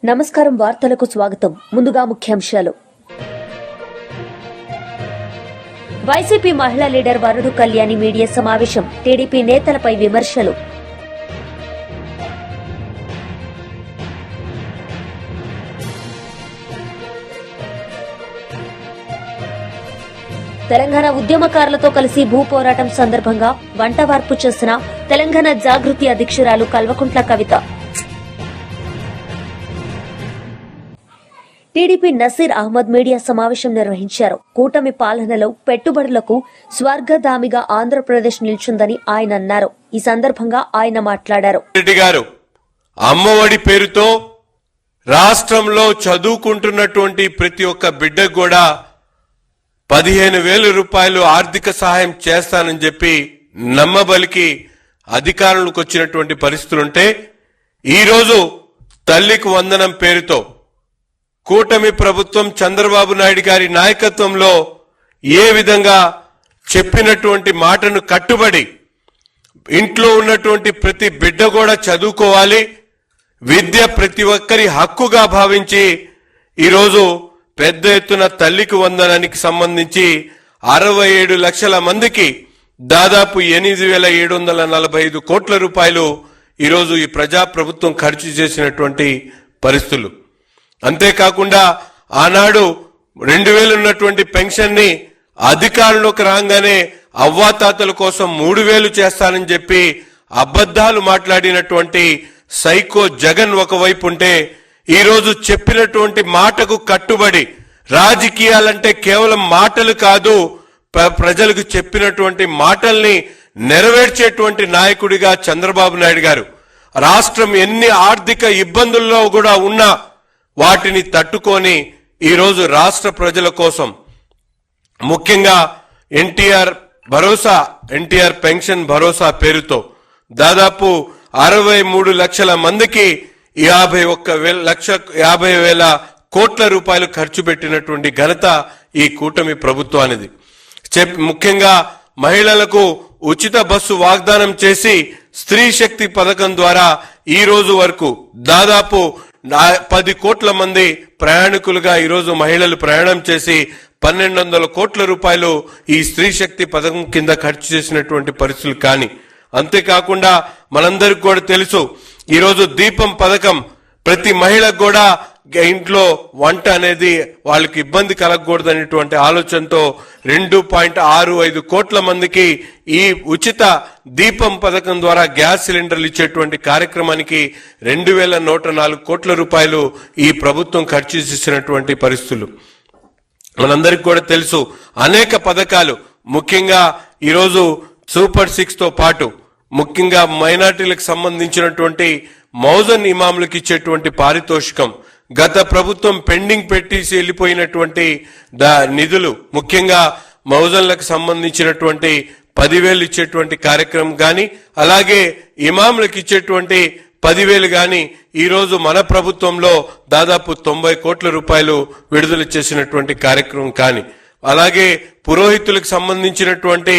నమస్కారం వార్తలకు స్వాగతం. ముందుగా ముఖ్యాంశాలు. వైసీపీ మహిళా లీడర్ వరుడు కళ్యాణి మీడియా సమావేశం. టీడీపీ నేతలపై విమర్శలు. తెలంగాణ ఉద్యమకారులతో కలిసి భూ పోరాటం సందర్భంగా వంట వార్పు చేసిన తెలంగాణ జాగృతి అధ్యక్షురాలు కల్వకుంట్ల కవిత. టీడీపీ నసీర్ అహ్మద్ మీడియా సమావేశం నిర్వహించారు. కూటమి పాలనలో పెట్టుబడులకు స్వర్గధామిగా ఆంధ్రప్రదేశ్ నిల్చుందని ఆయన అన్నారు. ఈ సందర్భంగా ఆయన మాట్లాడారు. రెడ్డి గారు అమ్మఒడి పేరుతో రాష్ట్రంలో చదువుకుంటున్నటువంటి ప్రతి ఒక్క బిడ్డకు కూడా 15,000 రూపాయలు ఆర్థిక సహాయం చేస్తానని చెప్పి నమ్మబలికి అధికారంలోకి వచ్చినటువంటి పరిస్థితులుంటే ఈరోజు తల్లికి వందనం పేరుతో కూటమి ప్రభుత్వం చంద్రబాబు నాయుడు గారి నాయకత్వంలో ఏ విధంగా చెప్పినటువంటి మాటను కట్టుబడి ఇంట్లో ఉన్నటువంటి ప్రతి బిడ్డ కూడా చదువుకోవాలి, విద్య ప్రతి ఒక్కరి హక్కుగా భావించి ఈరోజు పెద్ద ఎత్తున తల్లికి వందనానికి సంబంధించి 67 లక్షల మందికి దాదాపు 8,745 కోట్ల రూపాయలు ఈరోజు ఈ ప్రజాప్రభుత్వం ఖర్చు చేసినటువంటి పరిస్థితులు. అంతేకాకుండా ఆనాడు 2,000 ఉన్నటువంటి పెన్షన్ ని అధికారంలోకి రాగానే అవ్వాతాతల కోసం 3,000 చేస్తానని చెప్పి అబద్ధాలు మాట్లాడినటువంటి సైకో జగన్ ఒకవైపు ఉంటే ఈరోజు చెప్పినటువంటి మాటకు కట్టుబడి రాజకీయాలంటే కేవలం మాటలు కాదు, ప్రజలకు చెప్పినటువంటి మాటల్ని నెరవేర్చేటువంటి నాయకుడిగా చంద్రబాబు నాయుడు గారు రాష్ట్రం ఎన్ని ఆర్థిక ఇబ్బందుల్లో కూడా ఉన్నా వాటిని తట్టుకొని ఈరోజు రాష్ట్ర ప్రజల కోసం ముఖ్యంగా ఎన్టీఆర్ పెన్షన్ భరోసా పేరుతో దాదాపు 63 లక్షల మందికి 50,000 కోట్ల రూపాయలు ఖర్చు పెట్టినటువంటి ఘనత ఈ కూటమి ప్రభుత్వానిది. ముఖ్యంగా మహిళలకు ఉచిత బస్సు వాగ్దానం చేసి స్త్రీ శక్తి పథకం ద్వారా ఈ రోజు వరకు దాదాపు 10 కోట్ల మంది ప్రయాణికులుగా ఈరోజు మహిళలు ప్రయాణం చేసి 1,200 కోట్ల రూపాయలు ఈ స్త్రీ శక్తి పథకం కింద ఖర్చు చేసినటువంటి పరిస్థితులు. కానీ అంతేకాకుండా మనందరికి కూడా తెలుసు ఈరోజు దీపం పథకం ప్రతి మహిళకు కూడా ఇంట్లో వంట అనేది వాళ్ళకి ఇబ్బంది కలగకూడదు అనేటువంటి ఆలోచనతో 2.65 కోట్ల మందికి ఈ ఉచిత దీపం పథకం ద్వారా గ్యాస్ సిలిండర్లు ఇచ్చేటువంటి కార్యక్రమానికి 2,104 కోట్ల రూపాయలు ఈ ప్రభుత్వం ఖర్చు చేసినటువంటి పరిస్థితులు మనందరికి కూడా తెలుసు. అనేక పథకాలు ముఖ్యంగా ఈరోజు సూపర్ 6 తో పాటు ముఖ్యంగా మైనార్టీలకు సంబంధించినటువంటి మౌజన్ ఇమాములకు ఇచ్చేటువంటి పారితోషికం, గత ప్రభుత్వం పెండింగ్ పెట్టేసి వెళ్ళిపోయినటువంటి నిధులు, ముఖ్యంగా మౌజన్లకు సంబంధించినటువంటి 10,000 ఇచ్చేటువంటి కార్యక్రమం గాని అలాగే ఇమాములకు ఇచ్చేటువంటి 10,000 గాని ఈరోజు మన ప్రభుత్వంలో దాదాపు 90 కోట్ల రూపాయలు విడుదల చేసినటువంటి కార్యక్రమం. కానీ అలాగే పురోహితులకు సంబంధించినటువంటి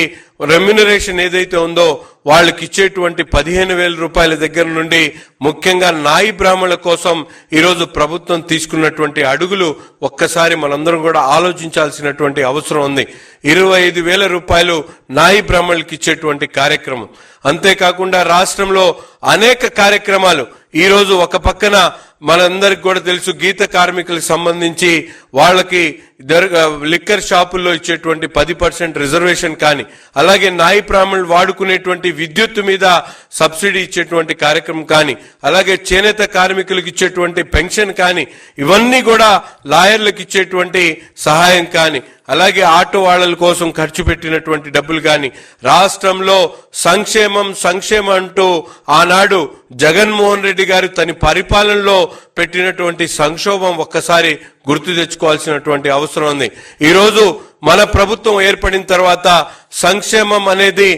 రెమ్యునరేషన్ ఏదైతే ఉందో వాళ్ళకి ఇచ్చేటువంటి 15,000 రూపాయల దగ్గర నుండి ముఖ్యంగా నాయి బ్రాహ్మణుల కోసం ఈరోజు ప్రభుత్వం తీసుకున్నటువంటి అడుగులు ఒక్కసారి మనందరం కూడా ఆలోచించాల్సినటువంటి అవసరం ఉంది. 25,000 రూపాయలు నాయి బ్రాహ్మణులకు ఇచ్చేటువంటి కార్యక్రమం. అంతేకాకుండా రాష్ట్రంలో అనేక కార్యక్రమాలు ఈరోజు ఒక పక్కన మనందరికి కూడా తెలుసు గీత కార్మికులకు సంబంధించి వాళ్ళకి లిక్కర్ షాపుల్లో ఇచ్చేటువంటి 10% రిజర్వేషన్ కానీ అలాగే నాయి బ్రాహ్మణులు వాడుకునేటువంటి విద్యుత్ మీద సబ్సిడీ ఇచ్చేటువంటి కార్యక్రమం కానీ అలాగే చేనేత కార్మికులకు ఇచ్చేటువంటి పెన్షన్ కానీ ఇవన్నీ కూడా లాయర్లకు ఇచ్చేటువంటి సహాయం కానీ అలాగే ఆటో వాళ్ళ కోసం ఖర్చు పెట్టినటువంటి డబ్బులు కానీ రాష్ట్రంలో సంక్షేమం అంటూ ఆనాడు జగన్మోహన్ రెడ్డి గారు తన పరిపాలనలో పెట్టినటువంటి సంక్షోభం ఒక్కసారి గుర్తు తెచ్చుకోవాల్సినటువంటి అవసరం ఉంది. ఈరోజు మన ప్రభుత్వం ఏర్పడిన తర్వాత సంక్షేమం అనేది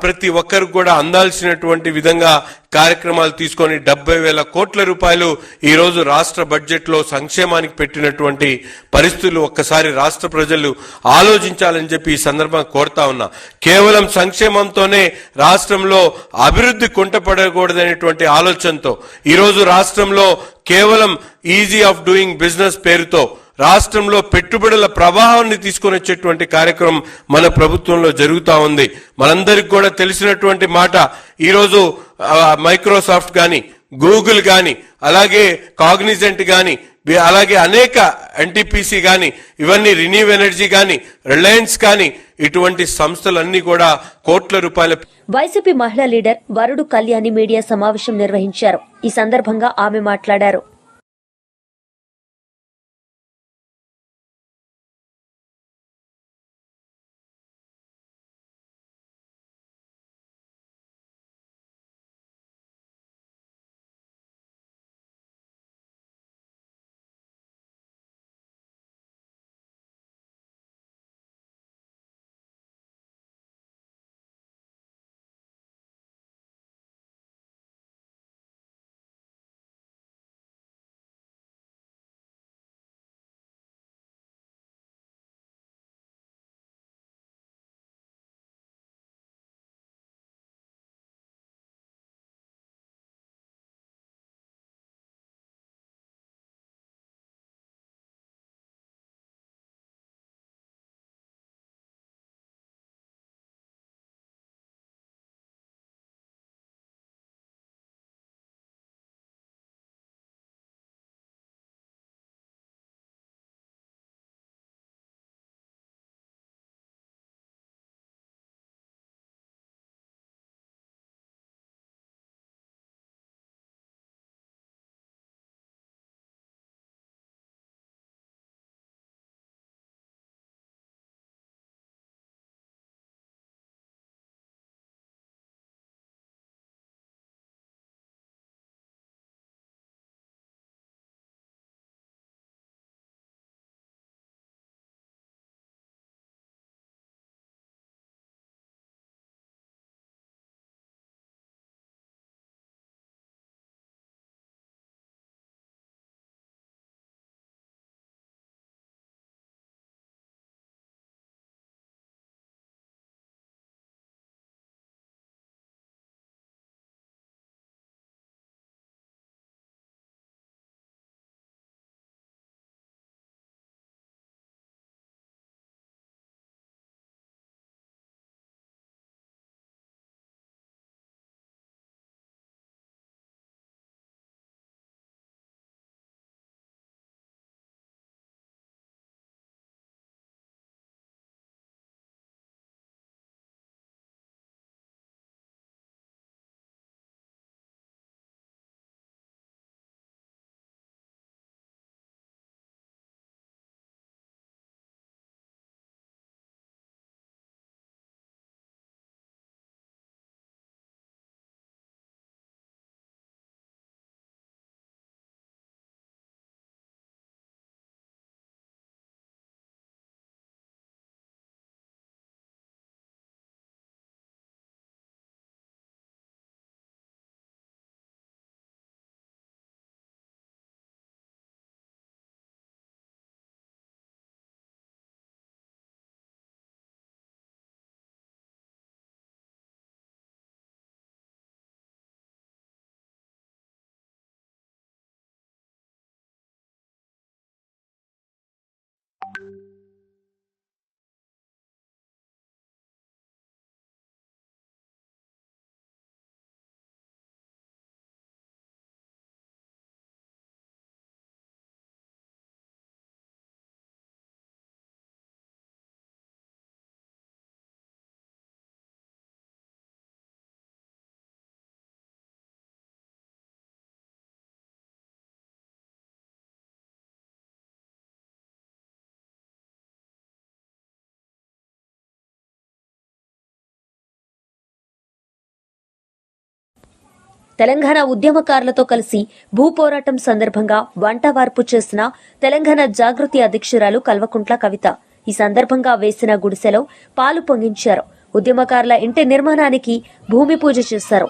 ప్రతి ఒక్కరు కూడా అందాల్సినటువంటి విధంగా కార్యక్రమాలు తీసుకొని 70,000 కోట్ల రూపాయలు ఈ రోజు రాష్ట్ర బడ్జెట్ లో సంక్షేమానికి పెట్టినటువంటి పరిస్థితులు ఒక్కసారి రాష్ట్ర ప్రజలు ఆలోచించాలని చెప్పి ఈ సందర్భంగా కోరుతా ఉన్నా. కేవలం సంక్షేమంతోనే రాష్ట్రంలో అభివృద్ధి కుంటపడకూడదనేటువంటి ఆలోచనతో ఈ రోజు రాష్ట్రంలో కేవలం ఈజీ ఆఫ్ డూయింగ్ బిజినెస్ పేరుతో రాష్ట్రంలో పెట్టుబడుల ప్రవాహాన్ని తీసుకొని వచ్చేటువంటి కార్యక్రమం మన ప్రభుత్వంలో జరుగుతా ఉంది. మనందరికి కూడా తెలిసినటువంటి మాట, ఈరోజు మైక్రోసాఫ్ట్ గాని, గూగుల్ గాని, అలాగే కాగ్నిజెంట్ గాని, అలాగే అనేక ఎన్టీపీసీ గాని, ఇవన్నీ రిన్యూ ఎనర్జీ గాని, రిలయన్స్ గాని, ఇటువంటి సంస్థలన్నీ కూడా కోట్ల రూపాయల. వైసీపీ మహిళా లీడర్ వరుడు కళ్యాణి మీడియా సమావేశం నిర్వహించారు. ఈ సందర్భంగా ఆమె మాట్లాడారు. తెలంగాణ ఉద్యమకారులతో కలిసి భూపోరాటం సందర్భంగా వంట వార్పు చేసిన తెలంగాణ జాగృతి అధ్యక్షురాలు కల్వకుంట్ల కవిత ఈ సందర్భంగా వేసిన గుడిసెలో పాలు పొంగించారు. ఉద్యమకారుల ఇంటి నిర్మాణానికి భూమి పూజ చేశారు.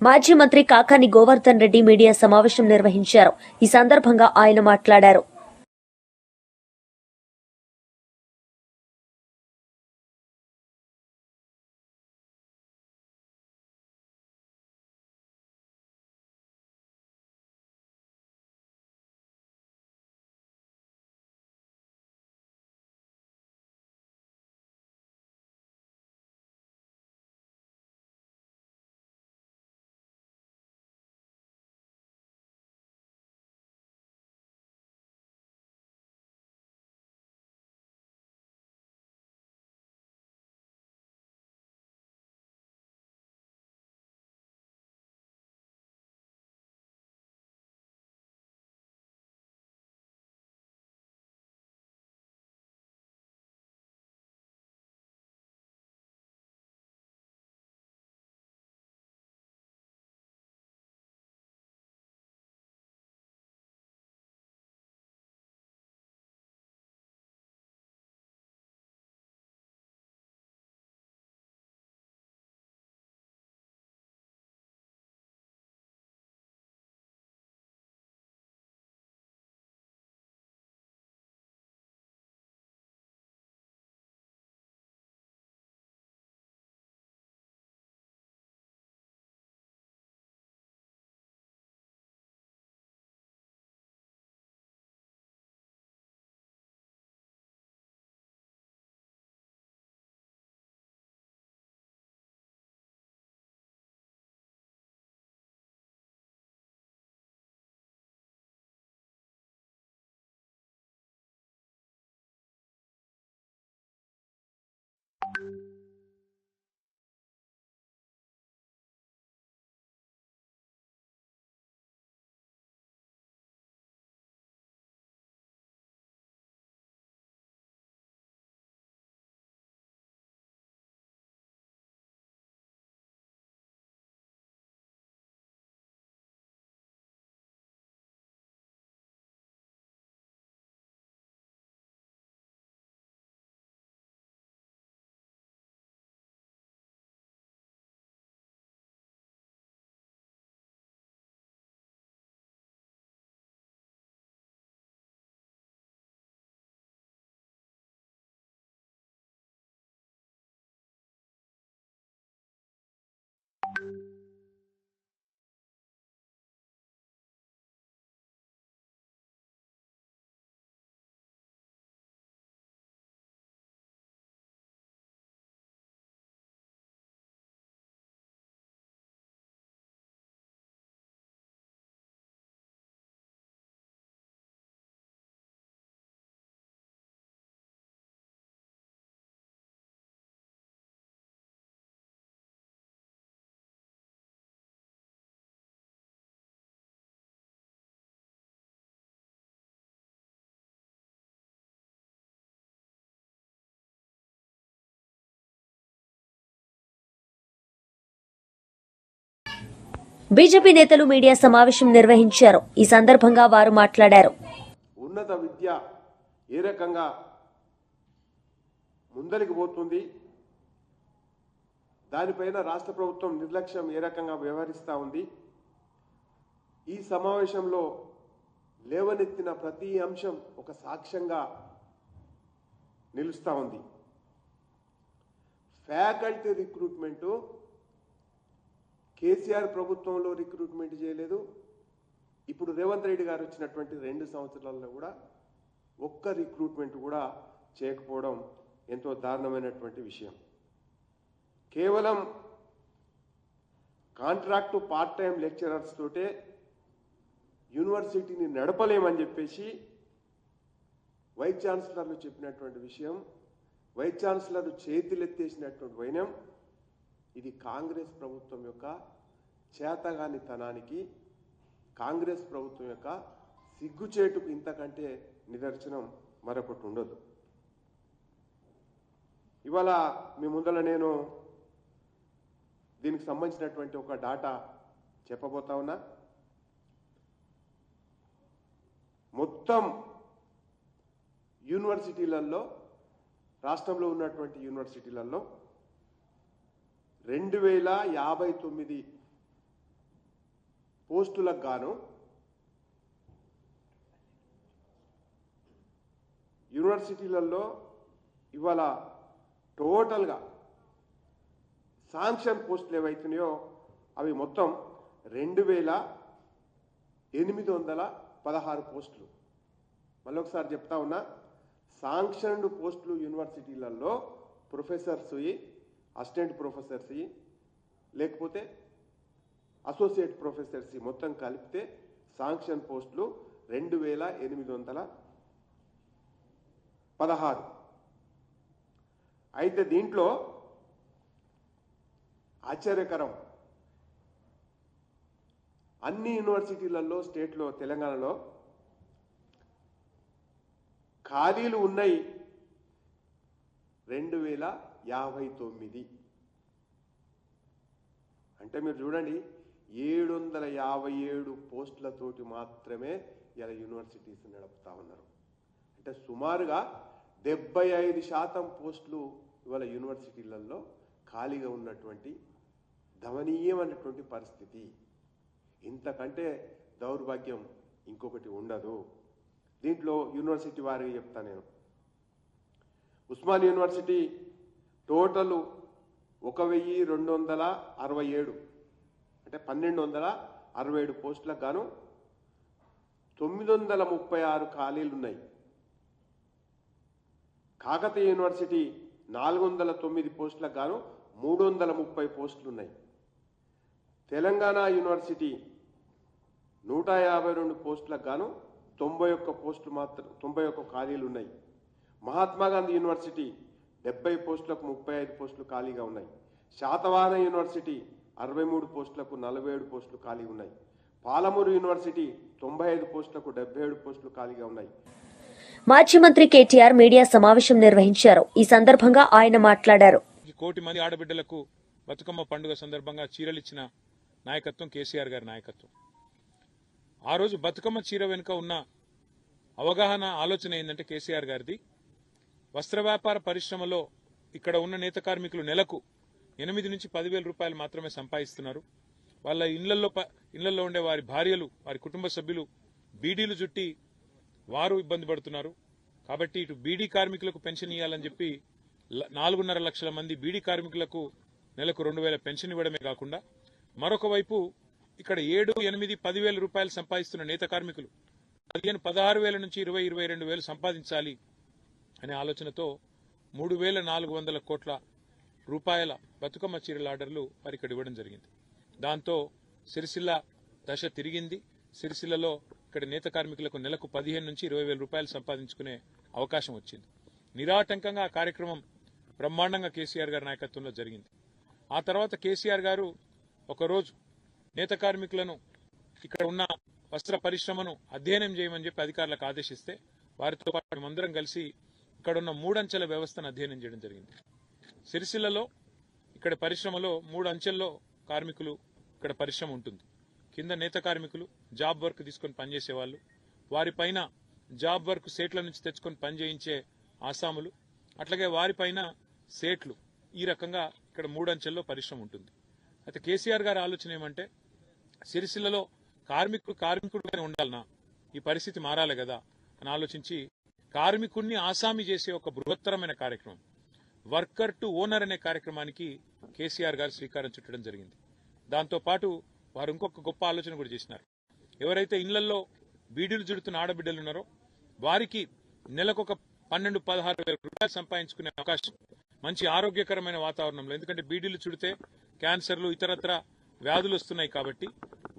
మాజీ మంత్రి కాకాని గోవర్ధన్ రెడ్డి మీడియా సమావేశం నిర్వహించారు. ఈ సందర్భంగా ఆయన మాట్లాడారు. బీజేపీ నేతలు మీడియా సమావేశం నిర్వహించారు. ఈ సందర్భంగా వారు మాట్లాడారు. ఉన్నత విద్య ఏ రకంగా ముందరికి పోతుంది, దానిపైన రాష్ట్ర ప్రభుత్వం నిర్లక్ష్యం ఏ రకంగా వ్యవహరిస్తూ ఉంది, ఈ సమావేశంలో లేవనెత్తిన ప్రతి అంశం ఒక సాక్ష్యంగా నిలుస్తూ ఉంది. ఫ్యాకల్టీ రిక్రూట్మెంటు కేసీఆర్ ప్రభుత్వంలో రిక్రూట్మెంట్ చేయలేదు. ఇప్పుడు రేవంత్ రెడ్డి గారు వచ్చినటువంటి 2 సంవత్సరాల్లో కూడా ఒక్క రిక్రూట్మెంట్ కూడా చేయకపోవడం ఎంతో దారుణమైనటువంటి విషయం. కేవలం కాంట్రాక్టు పార్ట్ టైం లెక్చరర్స్ తోటే యూనివర్సిటీని నడపలేమని చెప్పేసి వైస్ ఛాన్సలర్లు చెప్పినటువంటి విషయం, వైస్ ఛాన్సలర్ చేతులెత్తేసినటువంటి వైనం, ఇది కాంగ్రెస్ ప్రభుత్వం యొక్క చేతగానితనానికి, కాంగ్రెస్ ప్రభుత్వం యొక్క సిగ్గుచేటుకు ఇంతకంటే నిదర్శనం మరొకటి ఉండదు. ఇవాళ మీ ముందర నేను దీనికి సంబంధించినటువంటి ఒక డాటా చెప్పబోతా ఉన్నా. మొత్తం యూనివర్సిటీలలో, రాష్ట్రంలో ఉన్నటువంటి యూనివర్సిటీలలో 2059 పోస్టులకు గాను యూనివర్సిటీలలో ఇవాళ టోటల్గా శాంక్షన్ పోస్టులు ఏవైతున్నాయో అవి మొత్తం 2816 పోస్టులు. మళ్ళీ ఒకసారి చెప్తా ఉన్నా, శాంక్షన్డ్ పోస్టులు యూనివర్సిటీలలో ప్రొఫెసర్స్, అసిస్టెంట్ ప్రొఫెసర్స్, లేకపోతే అసోసియేట్ ప్రొఫెసర్స్ మొత్తం కలిపితే శాంక్షన్ పోస్టులు 2816. అయితే దీంట్లో ఆశ్చర్యకరం, అన్ని యూనివర్సిటీలలో, స్టేట్లో, తెలంగాణలో ఖాళీలు ఉన్నాయి 2059. అంటే మీరు చూడండి, 757 పోస్టులతోటి మాత్రమే ఇలా యూనివర్సిటీస్ నడుపుతా ఉన్నారు. అంటే సుమారుగా 75% పోస్టులు ఇవాళ యూనివర్సిటీలలో ఖాళీగా ఉన్నటువంటి దమనీయమైనటువంటి పరిస్థితి. ఇంతకంటే దౌర్భాగ్యం ఇంకొకటి ఉండదు. దీంట్లో యూనివర్సిటీ వారికి చెప్తా నేను. ఉస్మాన్ యూనివర్సిటీ టోటల్ 1267, అంటే 1267 పోస్టులకు గాను 936 ఖాళీలు ఉన్నాయి. కాకతీయ యూనివర్సిటీ 409 పోస్టులకు గాను 330 పోస్టులు ఉన్నాయి. తెలంగాణ యూనివర్సిటీ 152 పోస్టులకు గాను 91 పోస్టులు మాత్రం 91 ఖాళీలు ఉన్నాయి. మహాత్మా గాంధీ యూనివర్సిటీ 70 పోస్టులకు 35 పోస్టులు ఖాళీగా ఉన్నాయి. శాతవాహన యూనివర్సిటీ 63 పోస్టులకు 47 పోస్టులు ఖాళీ ఉన్నాయి. పాలమూరు యూనివర్సిటీ 95 పోస్టులకు 77 పోస్టులు ఖాళీగా ఉన్నాయి. మాజీ మంత్రి కేటీఆర్ మీడియా సమావేశం నిర్వహించారు. ఈ సందర్భంగా ఆయన మాట్లాడారు. 1 కోటి మంది ఆడబిడ్డలకు బతుకమ్మ పండుగ సందర్భంగా చీరలిచ్చిన నాయకత్వం కేసీఆర్ గారి నాయకత్వం. ఆ రోజు బతుకమ్మ చీర వెనుక ఉన్న అవగాహన, ఆలోచన ఏంటంటే కేసీఆర్ గారిది, వస్త్ర వ్యాపార పరిశ్రమలో ఇక్కడ ఉన్న నేత కార్మికులు నెలకు 8 నుంచి 10,000 రూపాయలు మాత్రమే సంపాదిస్తున్నారు. వాళ్ళ ఇళ్లలో ఉండే వారి భార్యలు, వారి కుటుంబ సభ్యులు బీడీలు చుట్టి వారు ఇబ్బంది పడుతున్నారు. కాబట్టి ఇటు బీడీ కార్మికులకు పెన్షన్ ఇవ్వాలని చెప్పి 4.5 లక్షల మంది బీడీ కార్మికులకు నెలకు 2,000 పెన్షన్ ఇవ్వడమే కాకుండా, మరొక వైపు ఇక్కడ 7, 8, 10,000 రూపాయలు సంపాదిస్తున్న నేత కార్మికులు 16,000 నుంచి 22,000 సంపాదించాలి అనే ఆలోచనతో 3,400 కోట్ల రూపాయల బతుకమ్మ చీరల ఆర్డర్లు వారి ఇక్కడ ఇవ్వడం జరిగింది. దాంతో సిరిసిల్ల దశ తిరిగింది. సిరిసిల్లలో ఇక్కడ నేత కార్మికులకు నెలకు 15 నుంచి 20,000 రూపాయలు సంపాదించుకునే అవకాశం వచ్చింది. నిరాటంకంగా ఆ కార్యక్రమం బ్రహ్మాండంగా కేసీఆర్ గారి నాయకత్వంలో జరిగింది. ఆ తర్వాత కేసీఆర్ గారు ఒకరోజు నేత కార్మికులను, ఇక్కడ ఉన్న వస్త్ర పరిశ్రమను అధ్యయనం చేయమని చెప్పి అధికారులకు ఆదేశిస్తే వారితో పాటు మేమందరం కలిసి ఇక్కడ ఉన్న 3 అంచెల వ్యవస్థను అధ్యయనం చేయడం జరిగింది. సిరిసిల్లలో ఇక్కడ పరిశ్రమలో 3 అంచెల్లో కార్మికులు ఇక్కడ పరిశ్రమ ఉంటుంది. కింద నేత కార్మికులు జాబ్ వర్క్ తీసుకొని పనిచేసేవాళ్ళు, వారిపైన జాబ్ వర్క్ సేట్ల నుంచి తెచ్చుకొని పనిచేయించే ఆసాములు, అట్లాగే వారిపైన సేట్లు. ఈ రకంగా ఇక్కడ 3 అంచెల్లో పరిశ్రమ ఉంటుంది. అయితే కేసీఆర్ గారి ఆలోచన ఏమంటే, సిరిసిల్లలో కార్మికుడుగానే ఉండాలనా, ఈ పరిస్థితి మారాలి కదా అని ఆలోచించి కార్మికుడిని ఆసామి చేసే ఒక బృహత్తరమైన కార్యక్రమం, వర్కర్ టు ఓనర్ అనే కార్యక్రమానికి కేసీఆర్ గారు శ్రీకారం చుట్టడం జరిగింది. దాంతో పాటు వారు ఇంకొక గొప్ప ఆలోచన కూడా చేసినారు. ఎవరైతే ఇళ్లలో బీడీలు చుడుతున్న ఆడబిడ్డలు ఉన్నారో వారికి నెలకొక 12-16,000 రూపాయలు సంపాదించుకునే అవకాశం, మంచి ఆరోగ్యకరమైన వాతావరణంలో, ఎందుకంటే బీడీలు చుడితే క్యాన్సర్లు, ఇతరత్ర వ్యాధులు వస్తున్నాయి కాబట్టి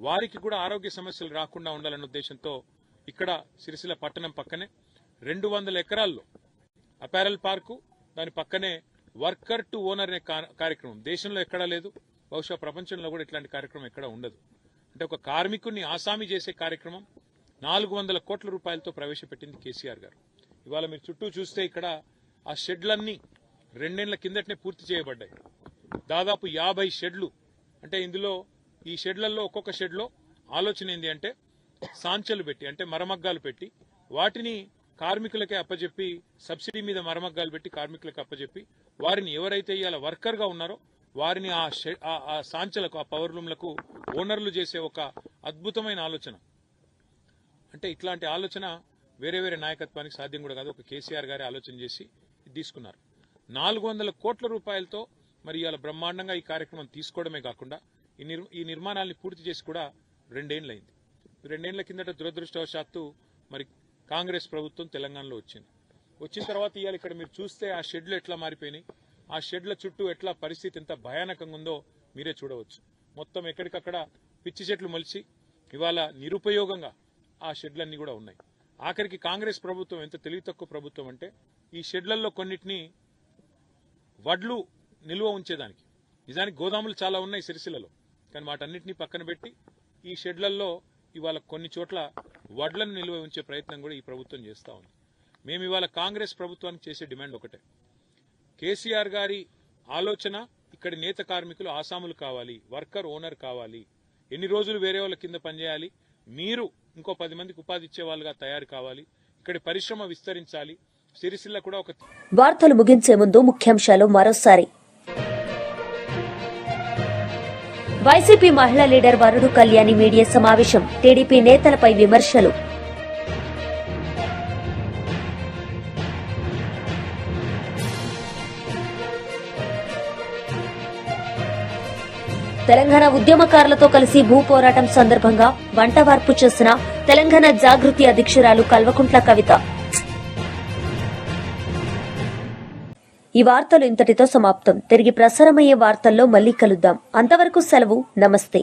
వారికి కూడా ఆరోగ్య సమస్యలు రాకుండా ఉండాలన్న ఉద్దేశంతో ఇక్కడ సిరిసిల్ల పట్టణం పక్కనే 200 ఎకరాల్లో అపారల్ పార్కు, దాని పక్కనే వర్కర్ టు ఓనర్ అనే కార్యక్రమం దేశంలో ఎక్కడా లేదు, బహుశా ప్రపంచంలో కూడా ఇట్లాంటి కార్యక్రమం ఎక్కడా ఉండదు. అంటే ఒక కార్మికుడిని ఆసామి చేసే కార్యక్రమం 400 కోట్ల రూపాయలతో ప్రవేశపెట్టింది కేసీఆర్ గారు. ఇవాళ మీరు చుట్టూ చూస్తే ఇక్కడ ఆ షెడ్లన్నీ 2 ఏళ్ల కిందటనే పూర్తి చేయబడ్డాయి. దాదాపు 50 షెడ్లు. అంటే ఇందులో ఈ షెడ్లలో ఒక్కొక్క షెడ్లో ఆలోచన ఏంటి అంటే సాంచలు పెట్టి, అంటే మరమగ్గాలు పెట్టి, వాటిని కార్మికులకే అప్పచెప్పి, సబ్సిడీ మీద మరమగ్గాలు పెట్టి కార్మికులకు అప్పచెప్పి, వారిని ఎవరైతే ఇవాళ వర్కర్ గా ఉన్నారో వారిని ఆ సాంచలకు, ఆ పవర్ లూమ్లకు ఓనర్లు చేసే ఒక అద్భుతమైన ఆలోచన. అంటే ఇట్లాంటి ఆలోచన వేరే వేరే నాయకత్వానికి సాధ్యం కూడా కాదు. ఒక కేసీఆర్ గారి ఆలోచన చేసి తీసుకున్నారు. 400 కోట్ల రూపాయలతో మరి ఇవాళ బ్రహ్మాండంగా ఈ కార్యక్రమం తీసుకోవడమే కాకుండా ఈ నిర్మాణాన్ని పూర్తి చేసి కూడా 2 ఏళ్లైంది. 2 ఏళ్ల కిందట దురదృష్టవశాత్తు మరి కాంగ్రెస్ ప్రభుత్వం తెలంగాణలో వచ్చిన తర్వాత ఇవాళ ఇక్కడ మీరు చూస్తే ఆ షెడ్లు ఎట్లా మారిపోయినాయి, ఆ షెడ్ల చుట్టూ ఎట్లా పరిస్థితి ఎంత భయానకంగా ఉందో మీరే చూడవచ్చు. మొత్తం ఎక్కడికక్కడ పిచ్చి చెట్లు మొలిచి ఇవాళ నిరుపయోగంగా ఆ షెడ్లన్నీ కూడా ఉన్నాయి. ఆఖరికి కాంగ్రెస్ ప్రభుత్వం ఎంత తెలివి తక్కువ ప్రభుత్వం అంటే ఈ షెడ్లలో కొన్నిటిని వడ్లు నిల్వ ఉంచేదానికి, నిజానికి గోదాములు చాలా ఉన్నాయి సిరిసిల్లలో, కానీ వాటన్నిటినీ పక్కన పెట్టి ఈ షెడ్లలో ఇవాళ కొన్ని చోట్ల వడ్లను నిల్వ ఉంచే ప్రయత్నం కూడా ఈ ప్రభుత్వం చేస్తా ఉంది. మేము ఇవాళ కాంగ్రెస్ ప్రభుత్వానికి చేసే డిమాండ్ ఒకటే, కేసీఆర్ గారి ఆలోచన ఇక్కడి నేత కార్మికులు ఆసాములు కావాలి, వర్కర్ ఓనర్ కావాలి, ఎన్ని రోజులు వేరే వాళ్ళ కింద పనిచేయాలి, మీరు ఇంకో 10 మందికి ఉపాధి ఇచ్చే వాళ్ళుగా తయారు కావాలి, ఇక్కడి పరిశ్రమ విస్తరించాలి, సిరిసిల్ల కూడా ఒక. వార్తలు ముగించే ముందు ముఖ్యాంశాలు మరోసారి. వైసీపీ మహిళా లీడర్ వరుడు కళ్యాణి మీడియా సమావేశం, టీడీపీ నేతలపై విమర్శలు. తెలంగాణ ఉద్యమకారులతో కలిసి భూ పోరాటం సందర్భంగా వంటవార్పు చేసిన తెలంగాణ జాగృతి అధ్యక్షురాలు కల్వకుంట్ల కవిత. ఈ వార్తలు ఇంతటితో సమాప్తం. తిరిగి ప్రసారమయ్యే వార్తల్లో మళ్లీ కలుద్దాం. అంతవరకు సెలవు. నమస్తే.